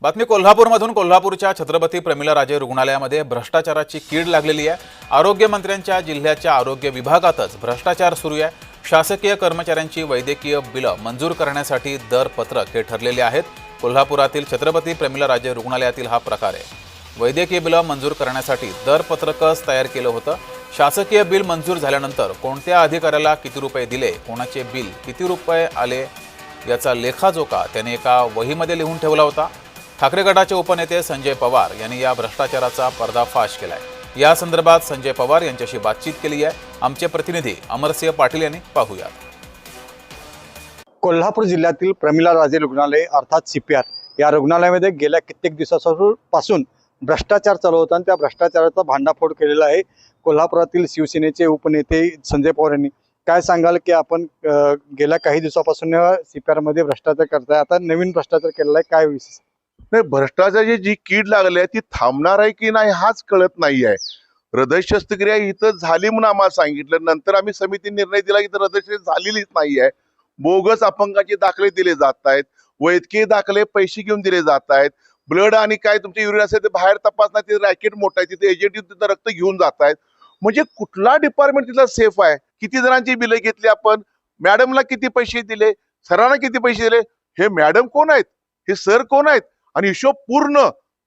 बातमी कोल्हापूरमधून। कोल्हापूरच्या छत्रपती प्रमिलाराजे रुग्णालयामध्ये भ्रष्टाचाराची कीड लागलेली आहे। आरोग्यमंत्र्यांच्या जिल्ह्याच्या आरोग्य विभागातच भ्रष्टाचार सुरू आहे। शासकीय कर्मचाऱ्यांची वैद्यकीय बिलं मंजूर करण्यासाठी दरपत्रक हे ठरलेले आहेत। कोल्हापुरातील छत्रपती प्रमिलाराजे रुग्णालयातील हा प्रकार आहे। वैद्यकीय बिलं मंजूर करण्यासाठी दरपत्रकच तयार केलं होतं। शासकीय बिल मंजूर झाल्यानंतर कोणत्या अधिकाऱ्याला किती रुपये दिले, कोणाचे बिल किती रुपये आले याचा लेखाजोखा त्याने एका वहीमध्ये लिहून ठेवला होता। ठाकरे गटाचे उपनेते संजय पवार यांनी या भ्रष्टाचाराचा पर्दाफाश केलाय। या संदर्भात संजय पवार यांच्याशी बातचीत केली आहे। आमचे प्रतिनिधी अमरसिंह पाटील यांनी पाहूयात। कोल्हापूर जिल्ह्यातील प्रमिलाराजे रुग्णालय अर्थात CPR या रुग्णालयामध्ये गेल्या कित्येक दिवसापासून भ्रष्टाचार चालू होता आणि त्या भ्रष्टाचाराचा भांडाफोड केलेला आहे कोल्हापुरातील शिवसेनेचे उपनेते संजय पवार यांनी। काय सांगाल की आपण गेल्या काही दिवसापासून CPR मध्ये भ्रष्टाचार करताय, आता नवीन भ्रष्टाचार केलेला आहे, काय विशेष? नाही, भ्रष्टाचाराची जी कीड लागली आहे ती थांबणार आहे की नाही हाच कळत नाही आहे। हृदय शस्त्रक्रिया इथं झाली म्हणून आम्हाला सांगितलं, नंतर आम्ही समिती निर्णय दिला की हृदय शस्त्रक्रिया झालेलीच नाही आहे। बोगस अपंगाचे दाखले दिले जात आहेत, वैद्यकीय दाखले पैसे घेऊन दिले जात आहेत। ब्लड आणि काय तुमचे युरिन असेल ते बाहेर तपासणार, ते रॅकेट मोठा आहे, तिथे एजंट तिथं रक्त घेऊन जात आहेत। म्हणजे कुठला डिपार्टमेंट तिथला सेफ आहे? किती जणांची बिलं घेतली आपण, मॅडमला किती पैसे दिले, सरांना किती पैसे दिले, हे मॅडम कोण आहेत, हे सर कोण आहेत, आणि हिशोब पूर्ण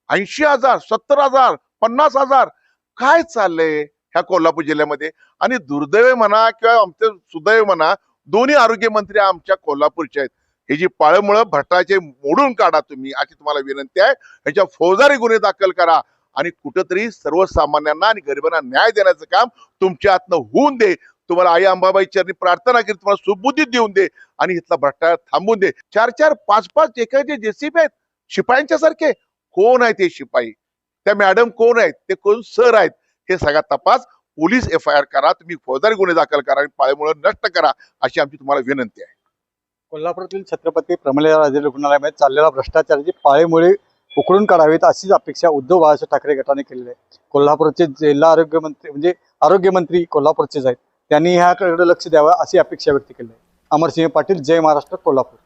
80,000, 70,000, 50,000 काय चाललंय ह्या कोल्हापूर जिल्ह्यामध्ये। आणि दुर्दैव म्हणा किंवा आमचं सुदैव म्हणा, दोन्ही आरोग्य मंत्री आमच्या कोल्हापूरचे आहेत। हे जी पाळमुळं भ्रष्टाचार मोडून काढा तुम्ही, अशी तुम्हाला विनंती आहे। ह्याच्या फौजदारी गुन्हे दाखल करा आणि कुठंतरी सर्वसामान्यांना आणि गरिबांना न्याय देण्याचं काम तुमच्या हातनं होऊन दे। तुम्हाला आई अंबाबाई चरणी प्रार्थना करी, तुम्हाला सुबुद्धी देऊन दे आणि इथला भ्रष्टाचार थांबून दे। 4-4, 5-5 एकाचे JCB आहेत शिपायांच्या सारखे, कोण आहेत ते शिपाई, त्या मॅडम कोण आहेत, ते कोण सर आहेत, हे सगळा तपास पोलीस FIR करा, तुम्ही फौजदारी गुन्हे दाखल करा आणि पाळेमुळं नष्ट करा, अशी आमची तुम्हाला विनंती आहे। कोल्हापुरातील छत्रपती प्रमिलाराजे रुग्णालयामध्ये चाललेला भ्रष्टाचाराची पाळेमुळे उकळून काढावीत अशीच अपेक्षा उद्धव बाळासाहेब ठाकरे गटाने केलेली आहे। कोल्हापूरचे जिल्हा आरोग्यमंत्री म्हणजे आरोग्यमंत्री कोल्हापूरचेच आहेत, त्यांनी ह्याकडे लक्ष द्यावं अशी अपेक्षा व्यक्त केली आहे। अमरसिंह पाटील, जय महाराष्ट्र, कोल्हापूर।